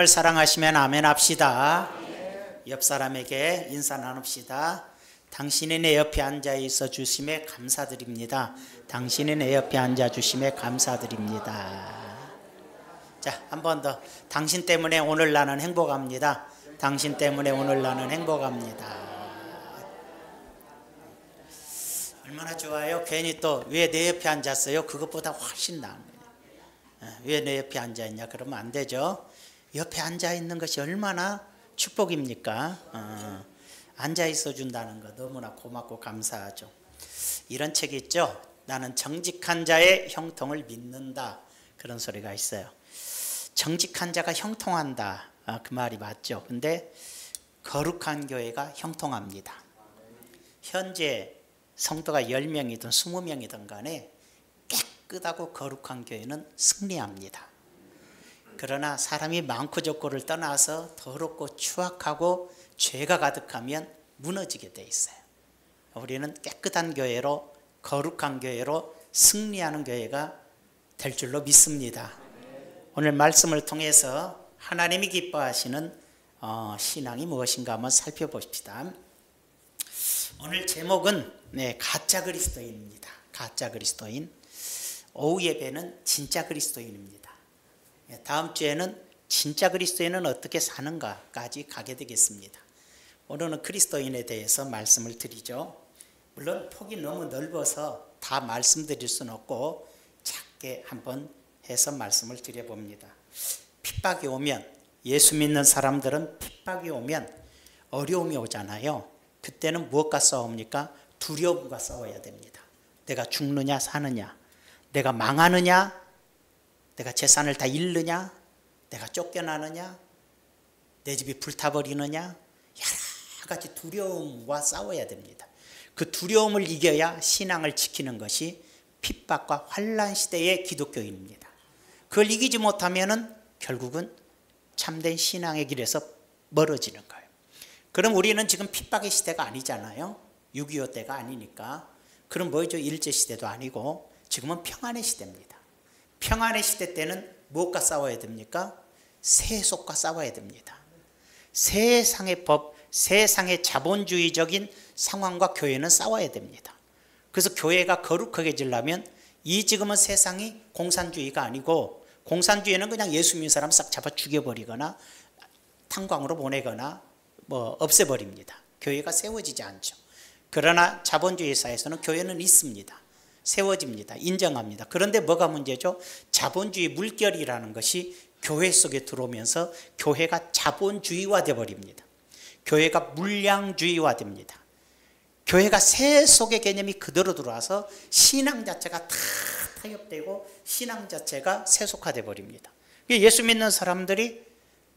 사랑하시면 아멘 합시다. 옆 사람에게 인사 나눕시다. 당신이 내 옆에 앉아 있어 주심에 감사드립니다. 당신이 내 옆에 앉아 주심에 감사드립니다. 자, 한 번 더. 당신 때문에 오늘 나는 행복합니다. 당신 때문에 오늘 나는 행복합니다. 얼마나 좋아요. 괜히 또 왜 내 옆에 앉았어요? 그것보다 훨씬 나은 거예요. 왜 내 옆에 앉아 있냐? 그러면 안 되죠. 옆에 앉아 있는 것이 얼마나 축복입니까? 앉아 있어 준다는 거 너무나 고맙고 감사하죠. 이런 책이 있죠. 나는 정직한 자의 형통을 믿는다. 그런 소리가 있어요. 정직한 자가 형통한다. 그 말이 맞죠. 근데 거룩한 교회가 형통합니다. 현재 성도가 10명이든 20명이든 간에 깨끗하고 거룩한 교회는 승리합니다. 그러나 사람이 많고 적고를 떠나서 더럽고 추악하고 죄가 가득하면 무너지게 돼 있어요. 우리는 깨끗한 교회로, 거룩한 교회로 승리하는 교회가 될 줄로 믿습니다. 오늘 말씀을 통해서 하나님이 기뻐하시는 신앙이 무엇인가 한번 살펴봅시다. 오늘 제목은 가짜 그리스도인입니다. 가짜 그리스도인. 오후 예배는 진짜 그리스도인입니다. 다음 주에는 진짜 그리스도인은 어떻게 사는가까지 가게 되겠습니다. 오늘은 그리스도인에 대해서 말씀을 드리죠. 물론 폭이 너무 넓어서 다 말씀드릴 수는 없고 작게 한번 해서 말씀을 드려봅니다. 핍박이 오면, 예수 믿는 사람들은 핍박이 오면 어려움이 오잖아요. 그때는 무엇과 싸웁니까? 두려움과 싸워야 됩니다. 내가 죽느냐 사느냐, 내가 망하느냐, 내가 재산을 다 잃느냐, 내가 쫓겨나느냐, 내 집이 불타버리느냐, 여러 가지 두려움과 싸워야 됩니다. 그 두려움을 이겨야 신앙을 지키는 것이 핍박과 환난 시대의 기독교인입니다. 그걸 이기지 못하면은 결국은 참된 신앙의 길에서 멀어지는 거예요. 그럼 우리는 지금 핍박의 시대가 아니잖아요. 6.25 때가 아니니까. 그럼 뭐죠? 일제시대도 아니고 지금은 평안의 시대입니다. 평안의 시대 때는 무엇과 싸워야 됩니까? 세속과 싸워야 됩니다. 세상의 법, 세상의 자본주의적인 상황과 교회는 싸워야 됩니다. 그래서 교회가 거룩해지려면 이 지금은 세상이 공산주의가 아니고, 공산주의는 그냥 예수 믿는 사람 싹 잡아 죽여버리거나 탄광으로 보내거나 없애버립니다. 교회가 세워지지 않죠. 그러나 자본주의 사회에서는 교회는 있습니다. 세워집니다. 인정합니다. 그런데 뭐가 문제죠? 자본주의 물결이라는 것이 교회 속에 들어오면서 교회가 자본주의화 되어버립니다. 교회가 물량주의화 됩니다. 교회가 세속의 개념이 그대로 들어와서 신앙 자체가 다 타협되고 신앙 자체가 세속화되어 버립니다. 예수 믿는 사람들이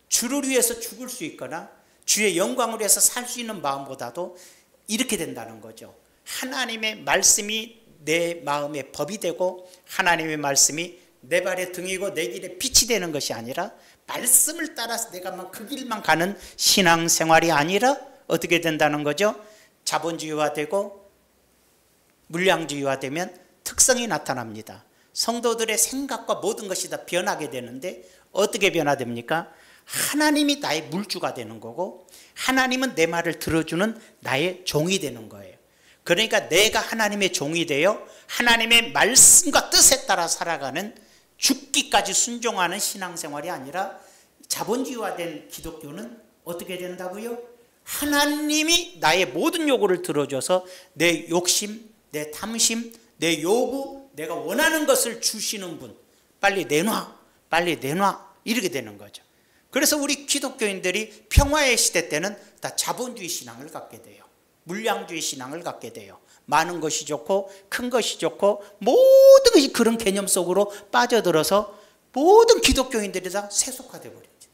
주를 위해서 죽을 수 있거나 주의 영광을 위해서 살 수 있는 마음보다도 이렇게 된다는 거죠. 하나님의 말씀이 내 마음의 법이 되고 하나님의 말씀이 내 발의 등이고 내 길의 빛이 되는 것이 아니라 말씀을 따라서 내가 그 길만 가는 신앙생활이 아니라 어떻게 된다는 거죠? 자본주의화되고 물량주의화되면 특성이 나타납니다. 성도들의 생각과 모든 것이 다 변하게 되는데 어떻게 변화됩니까? 하나님이 나의 물주가 되는 거고 하나님은 내 말을 들어주는 나의 종이 되는 거예요. 그러니까 내가 하나님의 종이 되어 하나님의 말씀과 뜻에 따라 살아가는, 죽기까지 순종하는 신앙생활이 아니라 자본주의화된 기독교는 어떻게 된다고요? 하나님이 나의 모든 요구를 들어줘서 내 욕심, 내 탐심, 내 요구, 내가 원하는 것을 주시는 분, 빨리 내놔, 빨리 내놔, 이렇게 되는 거죠. 그래서 우리 기독교인들이 평화의 시대 때는 다 자본주의 신앙을 갖게 돼요. 물량주의 신앙을 갖게 돼요. 많은 것이 좋고 큰 것이 좋고 모든 것이 그런 개념 속으로 빠져들어서 모든 기독교인들이 다 세속화되어 버립니다.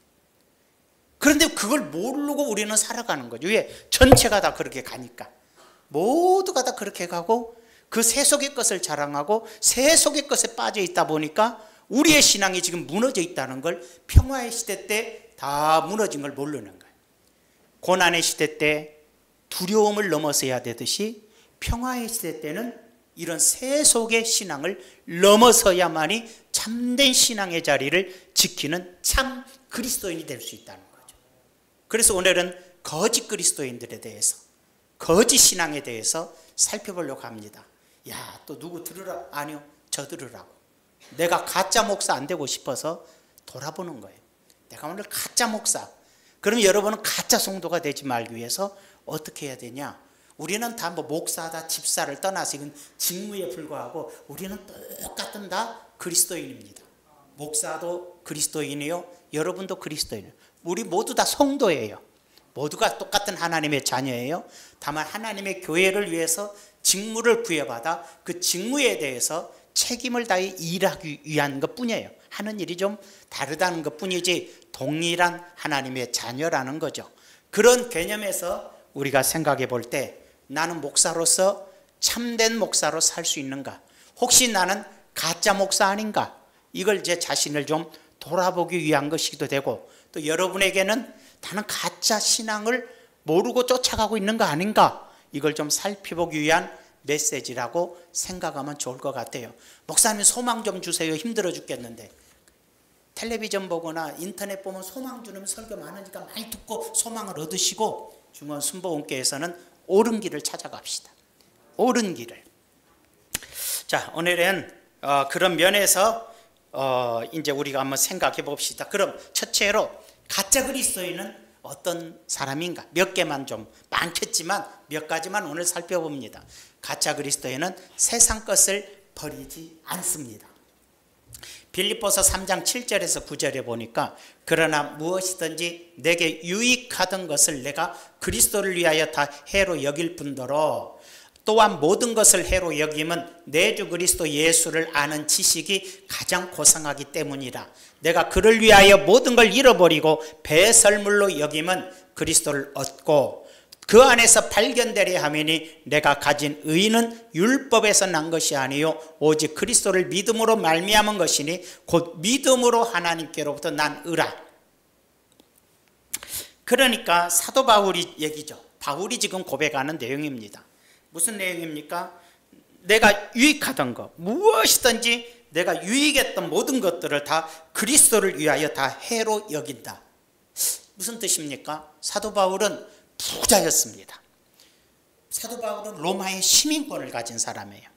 그런데 그걸 모르고 우리는 살아가는 거죠. 왜? 전체가 다 그렇게 가니까. 모두가 다 그렇게 가고 그 세속의 것을 자랑하고 세속의 것에 빠져 있다 보니까 우리의 신앙이 지금 무너져 있다는 걸 평화의 시대 때 다 무너진 걸 모르는 거예요. 고난의 시대 때 두려움을 넘어서야 되듯이 평화의 시대 때는 이런 세속의 신앙을 넘어서야만이 참된 신앙의 자리를 지키는 참 그리스도인이 될 수 있다는 거죠. 그래서 오늘은 거짓 그리스도인들에 대해서, 거짓 신앙에 대해서 살펴보려고 합니다. 야, 또 누구 들으라? 아니요, 저 들으라고. 내가 가짜 목사 안 되고 싶어서 돌아보는 거예요. 내가 오늘 가짜 목사. 그럼 여러분은 가짜 성도가 되지 말기 위해서 어떻게 해야 되냐? 우리는 다 뭐 목사다, 집사를 떠나서 이건 직무에 불과하고 우리는 똑같은 다 그리스도인입니다. 목사도 그리스도인이요, 여러분도 그리스도인이에요. 우리 모두 다 성도예요. 모두가 똑같은 하나님의 자녀예요. 다만 하나님의 교회를 위해서 직무를 부여받아 그 직무에 대해서 책임을 다해 일하기 위한 것뿐이에요. 하는 일이 좀 다르다는 것뿐이지 동일한 하나님의 자녀라는 거죠. 그런 개념에서 우리가 생각해 볼 때 나는 목사로서 참된 목사로 살 수 있는가? 혹시 나는 가짜 목사 아닌가? 이걸 제 자신을 좀 돌아보기 위한 것이기도 되고, 또 여러분에게는 나는 가짜 신앙을 모르고 쫓아가고 있는 거 아닌가? 이걸 좀 살펴보기 위한 메시지라고 생각하면 좋을 것 같아요. 목사님 소망 좀 주세요. 힘들어 죽겠는데. 텔레비전 보거나 인터넷 보면 소망 주는 설교 많으니까 많이 듣고 소망을 얻으시고, 중원 순복음교회에서는 옳은 길을 찾아갑시다. 옳은 길을. 자, 오늘은 그런 면에서 이제 우리가 한번 생각해 봅시다. 그럼 첫째로 가짜 그리스도인은 어떤 사람인가? 몇 개만, 좀 많겠지만 몇 가지만 오늘 살펴봅니다. 가짜 그리스도인은 세상 것을 버리지 않습니다. 빌립보서 3장 7절에서 9절에 보니까 그러나 무엇이든지 내게 유익하던 것을 내가 그리스도를 위하여 다 해로 여길 뿐더러 또한 모든 것을 해로 여김은 내 주 그리스도 예수를 아는 지식이 가장 고상하기 때문이라. 내가 그를 위하여 모든 걸 잃어버리고 배설물로 여김은 그리스도를 얻고 그 안에서 발견되려 하매니 내가 가진 의는 율법에서 난 것이 아니요 오직 그리스도를 믿음으로 말미암은 것이니 곧 믿음으로 하나님께로부터 난 의라. 그러니까 사도 바울이 얘기죠. 바울이 지금 고백하는 내용입니다. 무슨 내용입니까? 내가 유익하던 것, 무엇이든지 내가 유익했던 모든 것들을 다 그리스도를 위하여 다 해로 여긴다. 무슨 뜻입니까? 사도 바울은 부자였습니다. 사도 바울은 로마의 시민권을 가진 사람이에요.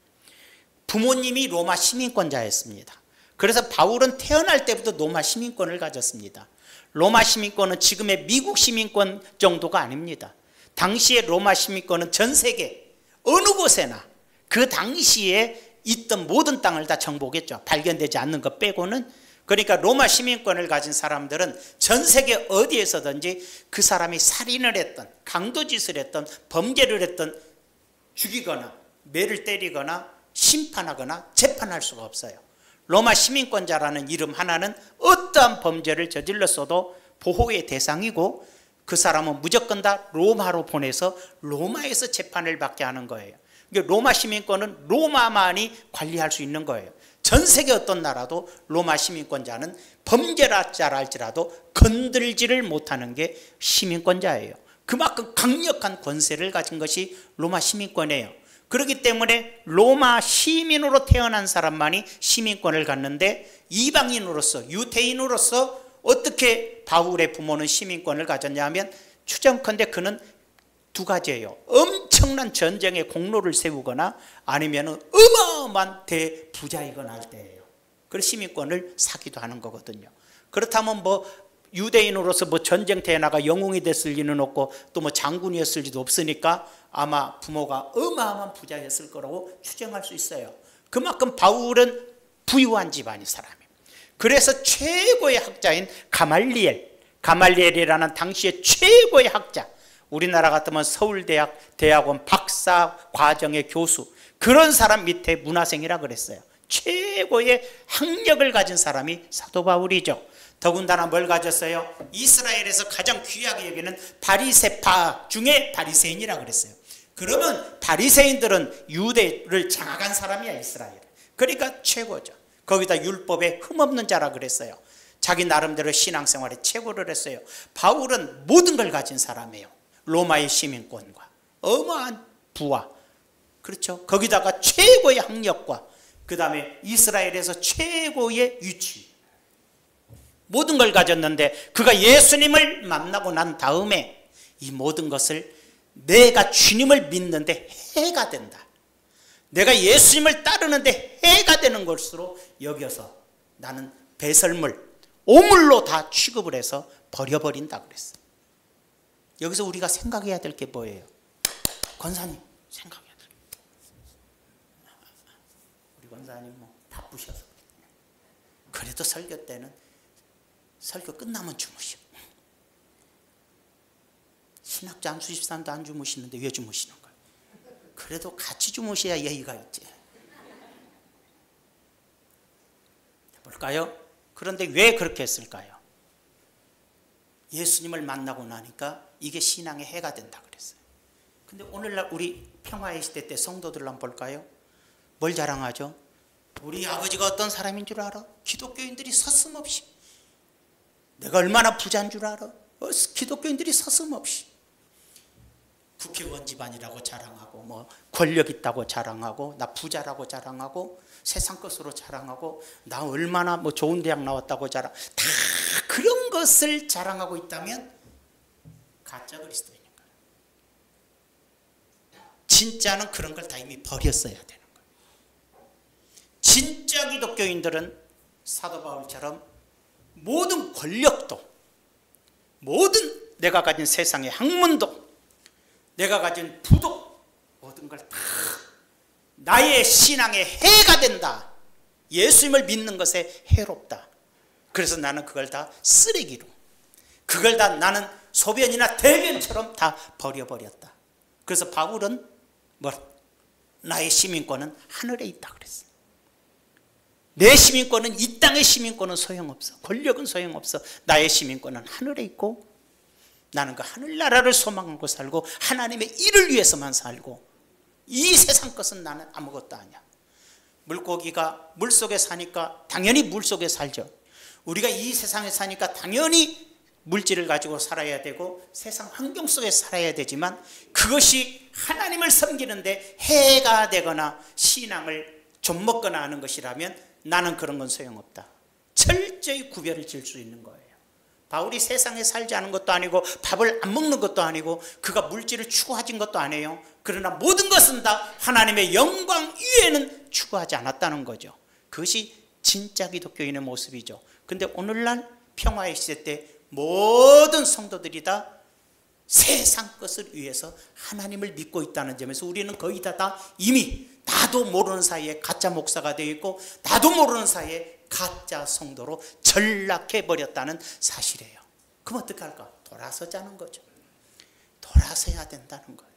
부모님이 로마 시민권자였습니다. 그래서 바울은 태어날 때부터 로마 시민권을 가졌습니다. 로마 시민권은 지금의 미국 시민권 정도가 아닙니다. 당시의 로마 시민권은 전 세계 어느 곳에나 그 당시에 있던 모든 땅을 다 정복했죠. 발견되지 않는 것 빼고는. 그러니까 로마 시민권을 가진 사람들은 전 세계 어디에서든지 그 사람이 살인을 했던, 강도짓을 했던, 범죄를 했던 죽이거나 매를 때리거나 심판하거나 재판할 수가 없어요. 로마 시민권자라는 이름 하나는 어떠한 범죄를 저질렀어도 보호의 대상이고 그 사람은 무조건 다 로마로 보내서 로마에서 재판을 받게 하는 거예요. 그러니까 로마 시민권은 로마만이 관리할 수 있는 거예요. 전 세계 어떤 나라도 로마 시민권자는 범죄자라 할지라도 건들지를 못하는 게 시민권자예요. 그만큼 강력한 권세를 가진 것이 로마 시민권이에요. 그렇기 때문에 로마 시민으로 태어난 사람만이 시민권을 갖는데 이방인으로서, 유대인으로서 어떻게 바울의 부모는 시민권을 가졌냐 하면 추정컨대 그는 두 가지예요. 엄청난 전쟁의 공로를 세우거나 아니면 어마어마한 대부자이거나 할 때예요. 그래서 시민권을 사기도 하는 거거든요. 그렇다면 뭐 유대인으로서 뭐 전쟁터에 나가 영웅이 됐을 리는 없고 또 뭐 장군이었을 리도 없으니까 아마 부모가 어마어마한 부자였을 거라고 추정할 수 있어요. 그만큼 바울은 부유한 집안의 사람이에요. 그래서 최고의 학자인 가말리엘이라는 당시의 최고의 학자, 우리나라 같으면 서울대학 대학원 박사 과정의 교수, 그런 사람 밑에 문화생이라 그랬어요. 최고의 학력을 가진 사람이 사도 바울이죠. 더군다나 뭘 가졌어요? 이스라엘에서 가장 귀하게 여기는 바리새파 중에 바리새인이라 그랬어요. 그러면 바리새인들은 유대를 장악한 사람이야, 이스라엘. 그러니까 최고죠. 거기다 율법에 흠없는 자라 그랬어요. 자기 나름대로 신앙생활에 최고를 했어요. 바울은 모든 걸 가진 사람이에요. 로마의 시민권과 어마어마한 부와, 그렇죠, 거기다가 최고의 학력과 그 다음에 이스라엘에서 최고의 위치, 모든 걸 가졌는데 그가 예수님을 만나고 난 다음에 이 모든 것을 내가 주님을 믿는데 해가 된다, 내가 예수님을 따르는데 해가 되는 것으로 여겨서 나는 배설물, 오물로 다 취급을 해서 버려버린다 그랬어. 여기서 우리가 생각해야 될 게 뭐예요? 권사님 생각해야 될 게, 우리 권사님 뭐 바쁘셔서 그래도 설교 때는 설교 끝나면 주무셔. 신학자 한 수십 사람도 안 주무시는데 왜 주무시는 거예요? 그래도 같이 주무셔야 예의가 있지. 볼까요? 그런데 왜 그렇게 했을까요? 예수님을 만나고 나니까 이게 신앙의 해가 된다 그랬어요. 근데 오늘날 우리 평화의 시대 때 성도들 한번 볼까요? 뭘 자랑하죠? 우리 아버지가 어떤 사람인 줄 알아? 기독교인들이 서슴없이. 내가 얼마나 부자인 줄 알아? 기독교인들이 서슴없이. 국회의원 집안이라고 자랑하고, 뭐 권력 있다고 자랑하고, 나 부자라고 자랑하고, 세상 것으로 자랑하고, 나 얼마나 뭐 좋은 대학 나왔다고 자랑, 다 그런 것을 자랑하고 있다면 가짜 그리스도인인 거예요. 진짜는 그런 걸 다 이미 버렸어야 되는 거예요. 진짜 기독교인들은 사도 바울처럼 모든 권력도, 모든 내가 가진 세상의 학문도, 내가 가진 부도, 모든 걸 다 나의 신앙의 해가 된다, 예수님을 믿는 것에 해롭다. 그래서 나는 그걸 다 쓰레기로, 그걸 다 나는 소변이나 대변처럼 다 버려버렸다. 그래서 바울은 나의 시민권은 하늘에 있다 그랬어. 내 시민권은, 이 땅의 시민권은 소용없어. 권력은 소용없어. 나의 시민권은 하늘에 있고, 나는 그 하늘나라를 소망하고 살고 하나님의 일을 위해서만 살고, 이 세상 것은 나는 아무것도 아니야. 물고기가 물속에 사니까 당연히 물속에 살죠. 우리가 이 세상에 사니까 당연히 물질을 가지고 살아야 되고 세상 환경 속에 살아야 되지만, 그것이 하나님을 섬기는데 해가 되거나 신앙을 좀먹거나 하는 것이라면 나는 그런 건 소용없다. 철저히 구별을 지을 수 있는 거예요. 바울이 세상에 살지 않은 것도 아니고 밥을 안 먹는 것도 아니고 그가 물질을 추구하진 것도 아니에요. 그러나 모든 것은 다 하나님의 영광 위에는 추구하지 않았다는 거죠. 그것이 진짜 기독교인의 모습이죠. 근데 오늘날 평화의 시대 때 모든 성도들이 다 세상 것을 위해서 하나님을 믿고 있다는 점에서 우리는 거의 다 이미 나도 모르는 사이에 가짜 목사가 되어 있고 나도 모르는 사이에 가짜 성도로 전락해 버렸다는 사실이에요. 그럼 어떻게 할까? 돌아서자는 거죠. 돌아서야 된다는 거예요.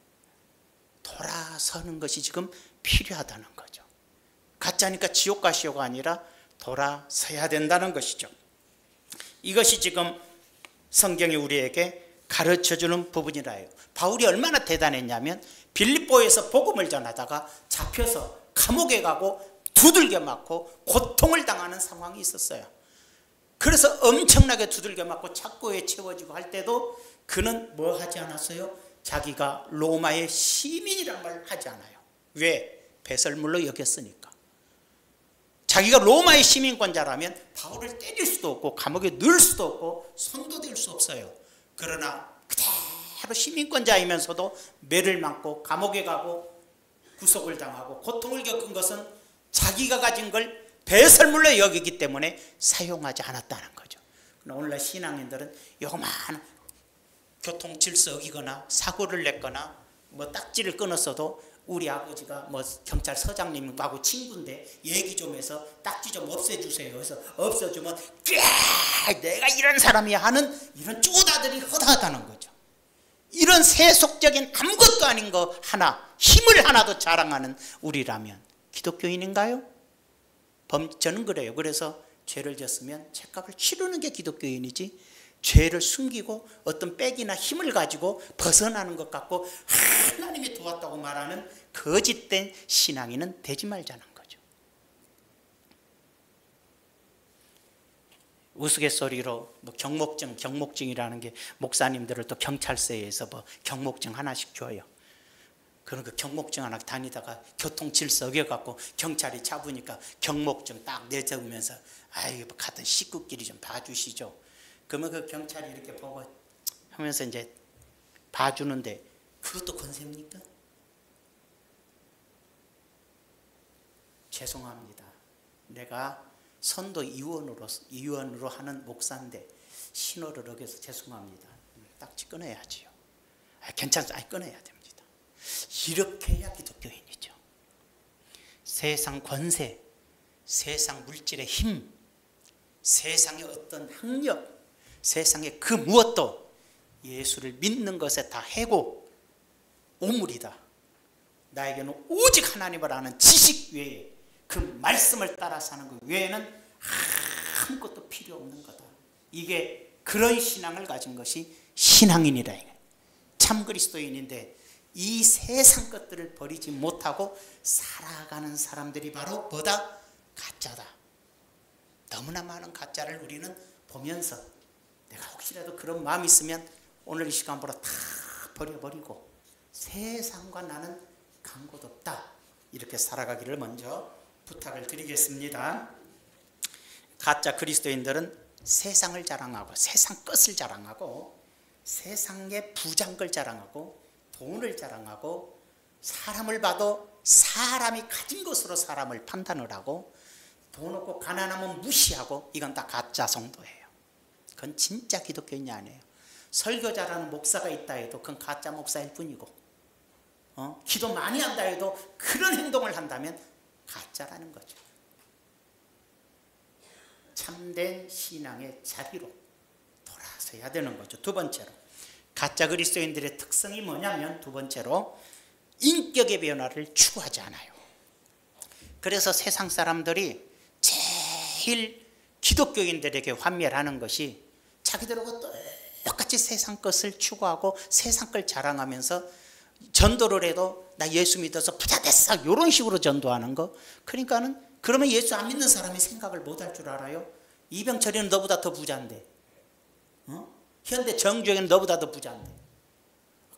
돌아서는 것이 지금 필요하다는 거죠. 가짜니까 지옥 가시오가 아니라 돌아서야 된다는 것이죠. 이것이 지금 성경이 우리에게 가르쳐주는 부분이라 해요. 바울이 얼마나 대단했냐면 빌립보에서 복음을 전하다가 잡혀서 감옥에 가고 두들겨 맞고 고통을 당하는 상황이 있었어요. 그래서 엄청나게 두들겨 맞고 착고에 채워지고 할 때도 그는 뭐 하지 않았어요? 자기가 로마의 시민이란 말 하지 않아요. 왜? 배설물로 여겼으니까. 자기가 로마의 시민권자라면 바울을 때릴 수도 없고 감옥에 넣을 수도 없고 손도 댈 수 없어요. 그러나 그대로 시민권자이면서도 매를 맞고 감옥에 가고 구속을 당하고 고통을 겪은 것은 자기가 가진 걸 배설물로 여기기 때문에 사용하지 않았다는 거죠. 오늘날 신앙인들은 요만한 교통 질서 어기거나 사고를 냈거나 뭐 딱지를 끊었어도 우리 아버지가 뭐 경찰서장님하고 친구인데 얘기 좀 해서 딱지 좀 없애주세요. 그래서 없애주면 내가 이런 사람이야 하는 이런 쪼다들이 허다하다는 거죠. 이런 세속적인 아무것도 아닌 거 하나, 힘을 하나도 자랑하는 우리라면 기독교인인가요? 저는 그래요. 그래서 죄를 졌으면 죄값을 치르는 게 기독교인이지, 죄를 숨기고 어떤 백이나 힘을 가지고 벗어나는 것 같고 하나님이 도왔다고 말하는 거짓된 신앙인은 되지 말자는 거죠. 우스갯소리로 뭐 경목증이라는 게 목사님들을 또 경찰서에서 뭐 경목증 하나씩 줘요. 그런 그 경목증 하나 다니다가 교통 질서 어겨갖고 경찰이 잡으니까 경목증 딱 내세우면서 아이 가던 식구끼리 좀 봐주시죠. 그러면 그 경찰이 이렇게 보고 하면서 이제 봐주는데 그것도 권세입니까? 죄송합니다. 내가 선도 위원으로 하는 목사인데 신호를 어겨서 죄송합니다. 딱지 끊어야지요. 괜찮아, 끊어야 됩니다. 이렇게 해야 기독교인이죠. 세상 권세, 세상 물질의 힘, 세상의 어떤 학력, 세상의 그 무엇도 예수를 믿는 것에 다 해고 오물이다. 나에게는 오직 하나님을 아는 지식 외에 그 말씀을 따라 사는 것 외에는 아무것도 필요 없는 거다. 이게 그런 신앙을 가진 것이 신앙인이라. 참 그리스도인인데 이 세상 것들을 버리지 못하고 살아가는 사람들이 바로 뭐다? 가짜다. 너무나 많은 가짜를 우리는 보면서 내가 혹시라도 그런 마음이 있으면 오늘 이 시간보다 다 버려버리고 세상과 나는 간곳 없다. 이렇게 살아가기를 먼저 부탁을 드리겠습니다. 가짜 그리스도인들은 세상을 자랑하고 세상 것을 자랑하고 세상의 부장걸 자랑하고 돈을 자랑하고 사람을 봐도 사람이 가진 것으로 사람을 판단을 하고 돈 없고 가난하면 무시하고 이건 다 가짜 성도예요. 그건 진짜 기독교인이 아니에요. 설교 잘하는 목사가 있다 해도 그건 가짜 목사일 뿐이고 기도 많이 한다 해도 그런 행동을 한다면 가짜라는 거죠. 참된 신앙의 자리로 돌아서야 되는 거죠. 두 번째로 가짜 그리스도인들의 특성이 뭐냐면 두 번째로 인격의 변화를 추구하지 않아요. 그래서 세상 사람들이 제일 기독교인들에게 환멸하는 것이 자기들하고 똑같이 세상 것을 추구하고 세상 걸 자랑하면서 전도를 해도 나 예수 믿어서 부자 됐어 이런 식으로 전도하는 거. 그러니까는 그러면 예수 안 믿는 사람이 생각을 못할 줄 알아요? 이병철이는 너보다 더 부자인데 현대 정주영은 너보다 더 부자인데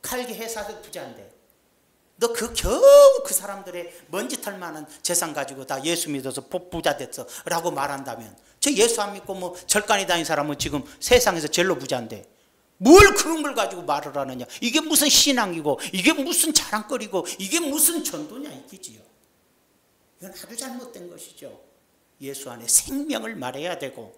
칼기 회사도 부자인데 너 겨우 그 사람들의 먼지털 많은 재산 가지고 다 예수 믿어서 부자 됐어 라고 말한다면 저 예수 안 믿고 뭐 절간에 다닌 사람은 지금 세상에서 제일로 부자인데 뭘 그런 걸 가지고 말을 하느냐. 이게 무슨 신앙이고 이게 무슨 자랑거리고 이게 무슨 전도냐 이기지요. 이건 아주 잘못된 것이죠. 예수 안에 생명을 말해야 되고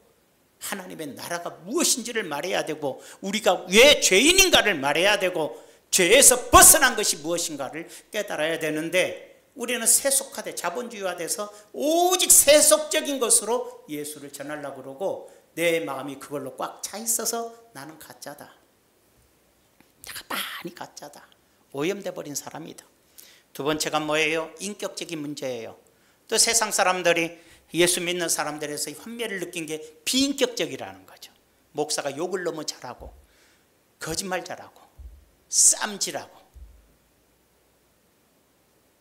하나님의 나라가 무엇인지를 말해야 되고 우리가 왜 죄인인가를 말해야 되고 죄에서 벗어난 것이 무엇인가를 깨달아야 되는데 우리는 세속화돼 자본주의화돼서 오직 세속적인 것으로 예수를 전하려고 그러고 내 마음이 그걸로 꽉 차 있어서 나는 가짜다. 내가 많이 가짜다. 오염돼 버린 사람이다. 두 번째가 뭐예요? 인격적인 문제예요. 또 세상 사람들이 예수 믿는 사람들에서 환멸을 느낀 게 비인격적이라는 거죠. 목사가 욕을 너무 잘하고 거짓말 잘하고 쌈질하고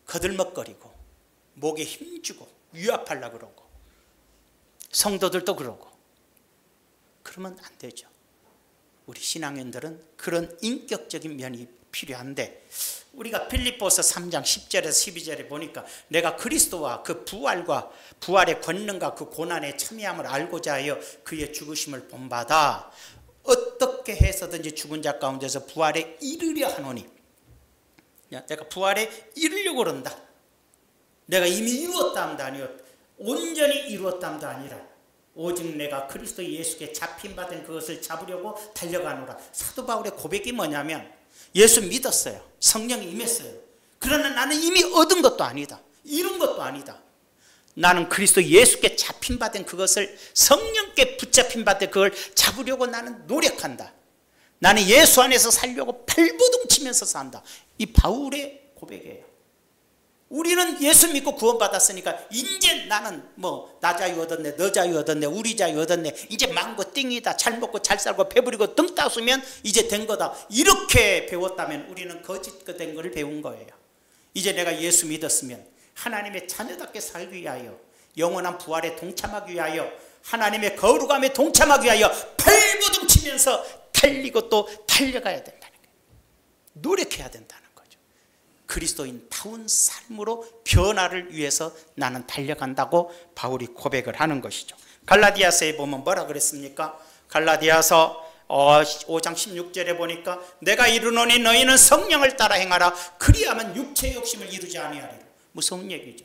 거들먹거리고 목에 힘주고 위압하려고 그러고 성도들도 그러고 그러면 안 되죠. 우리 신앙인들은 그런 인격적인 면이 필요한데 우리가 필립보서 3장 10절에서 12절에 보니까 내가 그리스도와 그 부활과 부활의 권능과 그 고난의 참여함을 알고자 하여 그의 죽으심을 본받아 어떻게 해서든지 죽은 자 가운데서 부활에 이르려 하노니 내가 부활에 이르려고 그런다. 내가 이미 이루었다함도 아니요 온전히 이루었다함도 아니라 오직 내가 그리스도 예수께 잡힌받은 그것을 잡으려고 달려가노라. 사도 바울의 고백이 뭐냐면 예수 믿었어요. 성령이 임했어요. 그러나 나는 이미 얻은 것도 아니다. 이룬 것도 아니다. 나는 그리스도 예수께 잡힌받은 그것을 성령께 붙잡힌받은 그걸 잡으려고 나는 노력한다. 나는 예수 안에서 살려고 발버둥치면서 산다. 이 바울의 고백이에요. 우리는 예수 믿고 구원받았으니까 이제 나는 뭐 나 자유 얻었네 너 자유 얻었네 우리 자유 얻었네 이제 망고 띵이다 잘 먹고 잘 살고 배부리고 등 따수면 이제 된 거다. 이렇게 배웠다면 우리는 거짓된 걸 배운 거예요. 이제 내가 예수 믿었으면 하나님의 자녀답게 살기 위하여 영원한 부활에 동참하기 위하여 하나님의 거룩함에 동참하기 위하여 발버둥치면서 달리고 또 달려가야 된다는 거예요. 노력해야 된다는 거죠. 그리스도인다운 삶으로 변화를 위해서 나는 달려간다고 바울이 고백을 하는 것이죠. 갈라디아서에 보면 뭐라 그랬습니까? 갈라디아서 5장 16절에 보니까 내가 이르노니 너희는 성령을 따라 행하라. 그리하면 육체의 욕심을 이루지 아니하리라. 무서운 얘기죠.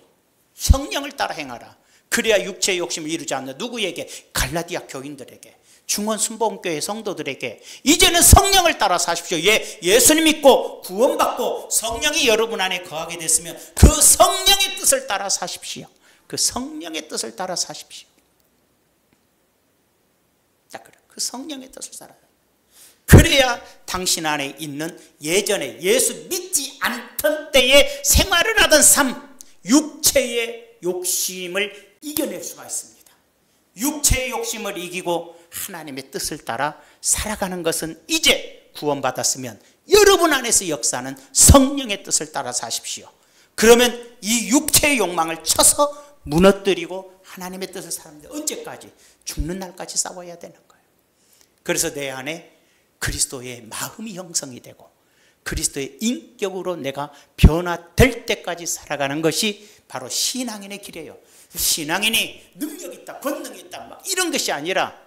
성령을 따라 행하라. 그래야 육체의 욕심을 이루지 않는 누구에게? 갈라디아 교인들에게, 중원 순복음교회 성도들에게 이제는 성령을 따라 사십시오. 예수님 믿고 구원받고 성령이 여러분 안에 거하게 됐으면 그 성령의 뜻을 따라 사십시오. 그 성령의 뜻을 따라 사십시오. 그 성령의 뜻을 따라. 그래야 당신 안에 있는 예전에 예수 믿지 않던 때에 생활을 하던 삶, 육체의 욕심을 이겨낼 수가 있습니다. 육체의 욕심을 이기고 하나님의 뜻을 따라 살아가는 것은 이제 구원받았으면 여러분 안에서 역사하는 성령의 뜻을 따라 사십시오. 그러면 이 육체의 욕망을 쳐서 무너뜨리고 하나님의 뜻을 사는데 언제까지? 죽는 날까지 싸워야 되는 거예요. 그래서 내 안에 그리스도의 마음이 형성이 되고 그리스도의 인격으로 내가 변화될 때까지 살아가는 것이 바로 신앙인의 길이에요. 신앙인이 능력 있다, 권능이 있다 막 이런 것이 아니라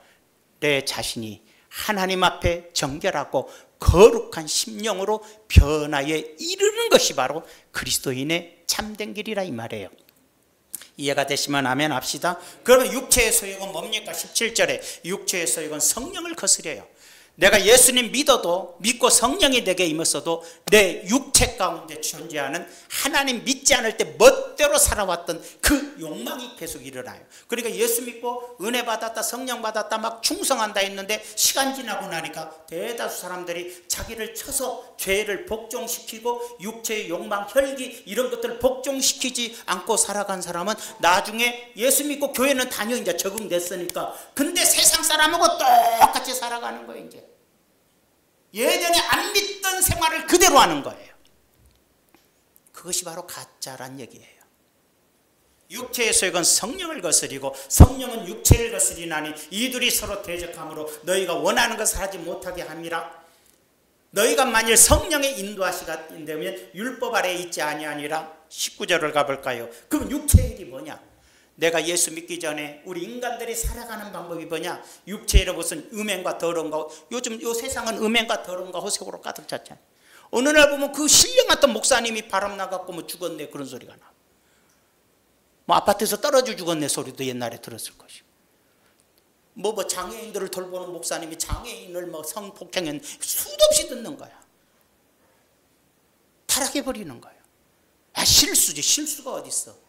내 자신이 하나님 앞에 정결하고 거룩한 심령으로 변화에 이르는 것이 바로 그리스도인의 참된 길이라 이 말이에요. 이해가 되시면 아멘 합시다. 그러면 육체의 소욕은 뭡니까? 17절에 육체의 소욕은 성령을 거스려요. 내가 예수님 믿고 성령이 내게 임했어도 내 육체 가운데 존재하는 하나님 믿지 않을 때 멋대로 살아왔던 그 욕망이 계속 일어나요. 그러니까 예수 믿고 은혜 받았다, 성령 받았다, 막 충성한다 했는데 시간 지나고 나니까 대다수 사람들이 자기를 쳐서 죄를 복종시키고 육체의 욕망, 혈기 이런 것들을 복종시키지 않고 살아간 사람은 나중에 예수 믿고 교회는 다녀 이제 적응됐으니까 근데 세상 사람하고 똑같이 살아가는 거예요. 이제 예전에 안 믿던 생활을 그대로 하는 거예요. 그것이 바로 가짜란 얘기예요. 육체의 소욕은 성령을 거스리고 성령은 육체를 거스리나니 이들이 서로 대적함으로 너희가 원하는 것을 하지 못하게 함이라. 너희가 만일 성령의 인도하시가 된다면 율법 아래에 있지 아니하니라. 19절을 가볼까요? 그럼 육체의 일이 뭐냐? 내가 예수 믿기 전에 우리 인간들이 살아가는 방법이 뭐냐? 육체의 것은 음행과 더러움과, 요즘 요 세상은 음행과 더러움과 허세로 가득 찼잖아요. 어느 날 보면 그 신령했던 목사님이 바람 나갖고 뭐 죽었네 그런 소리가 나. 뭐 아파트에서 떨어져 죽었네 소리도 옛날에 들었을 것이고. 뭐 장애인들을 돌보는 목사님이 장애인을 뭐 성폭행한 수도 없이 듣는 거야. 타락해버리는 거예요. 아, 실수지. 실수가 어딨어.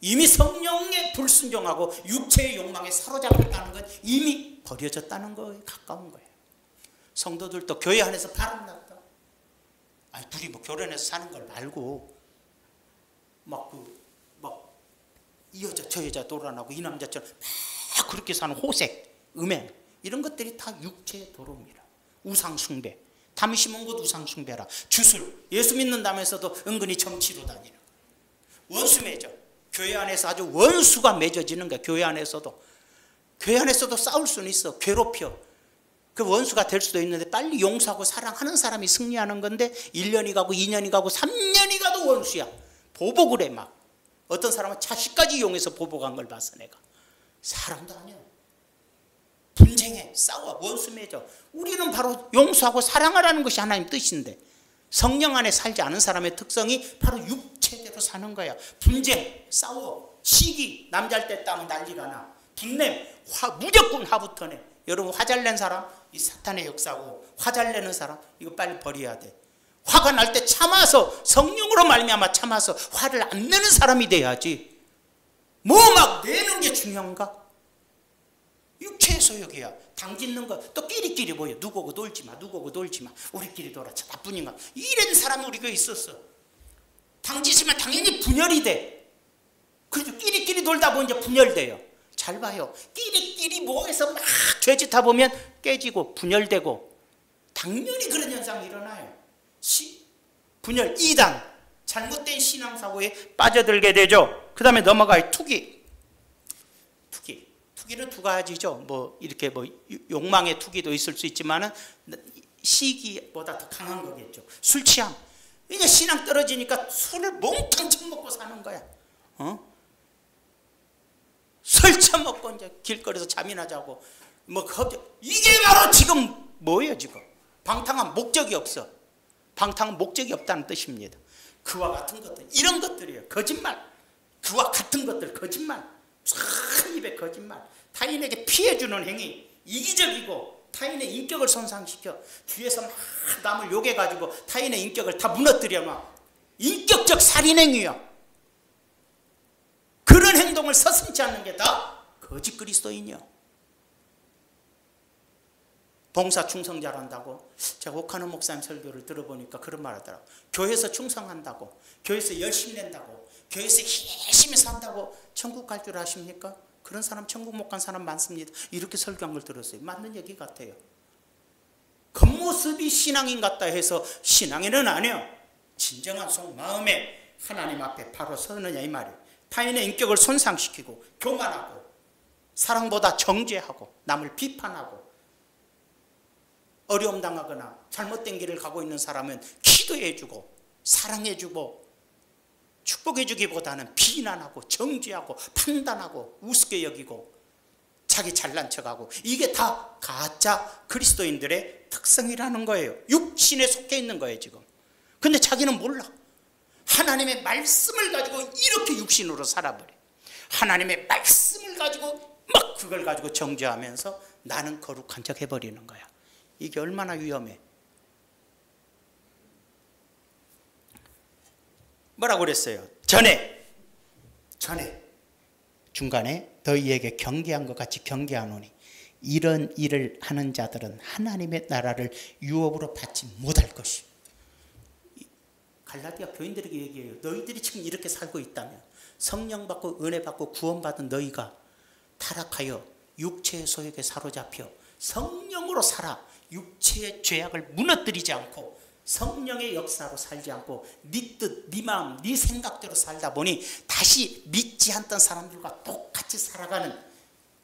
이미 성령에 불순종하고 육체의 욕망에 사로잡혔다는 건 이미 버려졌다는 거에 가까운 거예요. 성도들도 교회 안에서 바람났다. 아니, 둘이 뭐 결혼해서 사는 걸 말고 이 여자 저 여자 돌아나고 이 남자처럼 막 그렇게 사는 호색, 음행 이런 것들이 다 육체의 더러움이라. 우상 숭배, 담 심은 곳 우상 숭배라. 주술, 예수 믿는다면서도 은근히 정치로 다니는 거예요. 원수 맺어. 교회 안에서 아주 원수가 맺어지는 거야. 교회 안에서도 싸울 수는 있어. 괴롭혀. 그 원수가 될 수도 있는데 빨리 용서하고 사랑하는 사람이 승리하는 건데 1년이 가고 2년이 가고 3년이 가도 원수야. 보복을 해 막. 어떤 사람은 자식까지 이용해서 보복한 걸 봤어 내가. 사람도 아니야. 분쟁해, 싸워, 원수 맺어. 우리는 바로 용서하고 사랑하라는 것이 하나님 뜻인데 성령 안에 살지 않은 사람의 특성이 바로 육체대로 사는 거야. 분쟁, 싸워, 시기, 남잘 때 따면 난리가 나. 분냄, 무조건 화부터 내. 여러분 화 잘 낸 사람 이 사탄의 역사고, 화 잘 내는 사람 이거 빨리 버려야 돼. 화가 날 때 참아서 성령으로 말미암아 참아서 화를 안 내는 사람이 돼야지. 뭐 막 내는 게 중요한가? 육체의 소욕이야. 당짓는 거 또 끼리끼리 모여. 누구하고 놀지 마. 누구하고 놀지 마. 우리끼리 놀아. 저 나쁜인가. 이런 사람이 우리 교회에 있었어. 당짓으면 당연히 분열이 돼. 그래서 끼리끼리 놀다 보면 이제 분열돼요. 잘 봐요. 끼리끼리 모여서 막 죄짓다 보면 깨지고 분열되고 당연히 그런 현상이 일어나요. 분열, 이단, 잘못된 신앙사고에 빠져들게 되죠. 그 다음에 넘어가요. 투기는 두 가지죠. 뭐 이렇게 뭐 욕망의 투기도 있을 수 있지만은 시기보다 더 강한 거겠죠. 술 취함. 이제 신앙 떨어지니까 술을 몽땅 처먹고 사는 거야. 술 처먹고 이제 길거리에서 잠이나 자고 이게 바로 지금 뭐예요? 지금 방탕한 목적이 없어. 방탕한 목적이 없다는 뜻입니다. 그와 같은 것들, 이런 것들이에요. 거짓말. 그와 같은 것들, 거짓말. 참 입에 거짓말. 타인에게 피해주는 행위, 이기적이고 타인의 인격을 손상시켜 뒤에서 막 남을 욕해가지고 타인의 인격을 다 무너뜨려 막 인격적 살인행위야. 그런 행동을 서슴지 않는 게 다 거짓 그리스도인이요. 봉사 충성 잘한다고. 제가 옥하는 목사님 설교를 들어보니까 그런 말 하더라고요. 교회에서 충성한다고, 교회에서 열심히 낸다고, 교회에서 열심히 산다고 천국 갈 줄 아십니까? 그런 사람 천국 못 간 사람 많습니다. 이렇게 설교한 걸 들었어요. 맞는 얘기 같아요. 겉모습이 신앙인 같다 해서 신앙인은 아니요. 진정한 속마음에 하나님 앞에 바로 서느냐 이 말이에요. 타인의 인격을 손상시키고 교만하고 사랑보다 정죄하고 남을 비판하고 어려움 당하거나 잘못된 길을 가고 있는 사람은 기도해주고 사랑해주고 축복해주기보다는 비난하고 정죄하고 판단하고 우습게 여기고 자기 잘난 척하고, 이게 다 가짜 그리스도인들의 특성이라는 거예요. 육신에 속해 있는 거예요 지금. 근데 자기는 몰라. 하나님의 말씀을 가지고 이렇게 육신으로 살아버려. 하나님의 말씀을 가지고 막 그걸 가지고 정죄하면서 나는 거룩한 척 해버리는 거야. 이게 얼마나 위험해. 뭐라고 그랬어요? 전에 중간에 너희에게 경계한 것 같이 경계하노니 이런 일을 하는 자들은 하나님의 나라를 유업으로 받지 못할 것이요. 갈라디아 교인들에게 얘기해요. 너희들이 지금 이렇게 살고 있다면, 성령 받고 은혜 받고 구원받은 너희가 타락하여 육체의 소욕에 사로잡혀 성령으로 살아 육체의 죄악을 무너뜨리지 않고 성령의 역사로 살지 않고 네 뜻, 네 마음, 네 생각대로 살다 보니 다시 믿지 않던 사람들과 똑같이 살아가는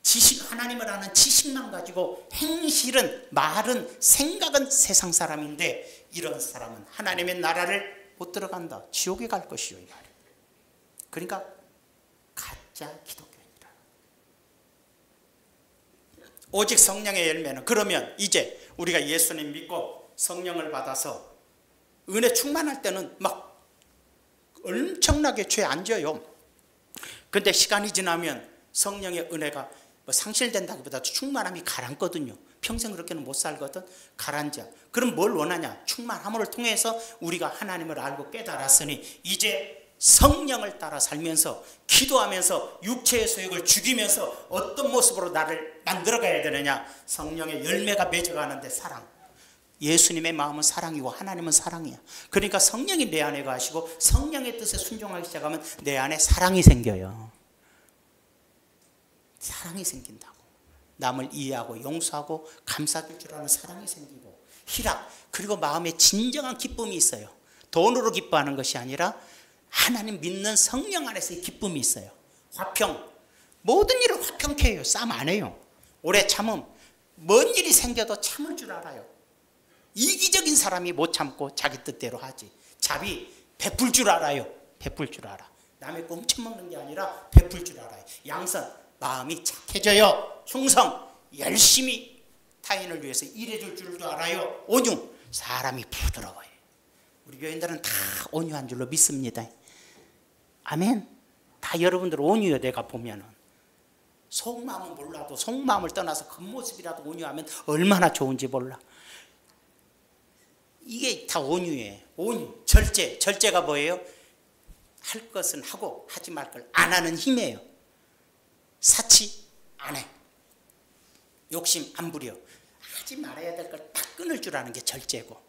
지식, 하나님을 아는 지식만 가지고 행실은, 말은, 생각은 세상 사람인데 이런 사람은 하나님의 나라를 못 들어간다. 지옥에 갈 것이요 이 말이에요. 그러니까 가짜 기독교인이라. 오직 성령의 열매는, 그러면 이제 우리가 예수님 믿고 성령을 받아서 은혜 충만할 때는 막 엄청나게 죄 안 져요. 근데 시간이 지나면 성령의 은혜가 뭐 상실된다기보다도 충만함이 가라앉거든요. 평생 그렇게는 못 살거든. 가라앉아. 그럼 뭘 원하냐? 충만함을 통해서 우리가 하나님을 알고 깨달았으니 이제 성령을 따라 살면서 기도하면서 육체의 소욕을 죽이면서 어떤 모습으로 나를 만들어가야 되느냐? 성령의 열매가 맺어가는데 사랑. 예수님의 마음은 사랑이고 하나님은 사랑이야. 그러니까 성령이 내 안에 가시고 성령의 뜻에 순종하기 시작하면 내 안에 사랑이 생겨요. 사랑이 생긴다고. 남을 이해하고 용서하고 감싸줄 줄 아는 사랑이 생기고 희락, 그리고 마음에 진정한 기쁨이 있어요. 돈으로 기뻐하는 것이 아니라 하나님 믿는 성령 안에서의 기쁨이 있어요. 화평, 모든 일을 화평케 해요. 싸움 안 해요. 오래 참음, 뭔 일이 생겨도 참을 줄 알아요. 이기적인 사람이 못 참고 자기 뜻대로 하지. 자비, 베풀 줄 알아요. 베풀 줄 알아. 남의 거 훔쳐먹는 게 아니라 베풀 줄 알아요. 양선, 마음이 착해져요. 충성, 열심히 타인을 위해서 일해줄 줄도 알아요. 온유, 사람이 부드러워요. 우리 교인들은 다 온유한 줄로 믿습니다. 아멘. 다 여러분들 온유해요. 내가 보면은 속마음은 몰라도 속마음을 떠나서 겉모습이라도 온유하면 얼마나 좋은지 몰라. 이게 다 온유예요. 온유, 절제. 절제가 뭐예요? 할 것은 하고 하지 말 걸 안 하는 힘이에요. 사치 안 해. 욕심 안 부려. 하지 말아야 될 걸 딱 끊을 줄 아는 게 절제고,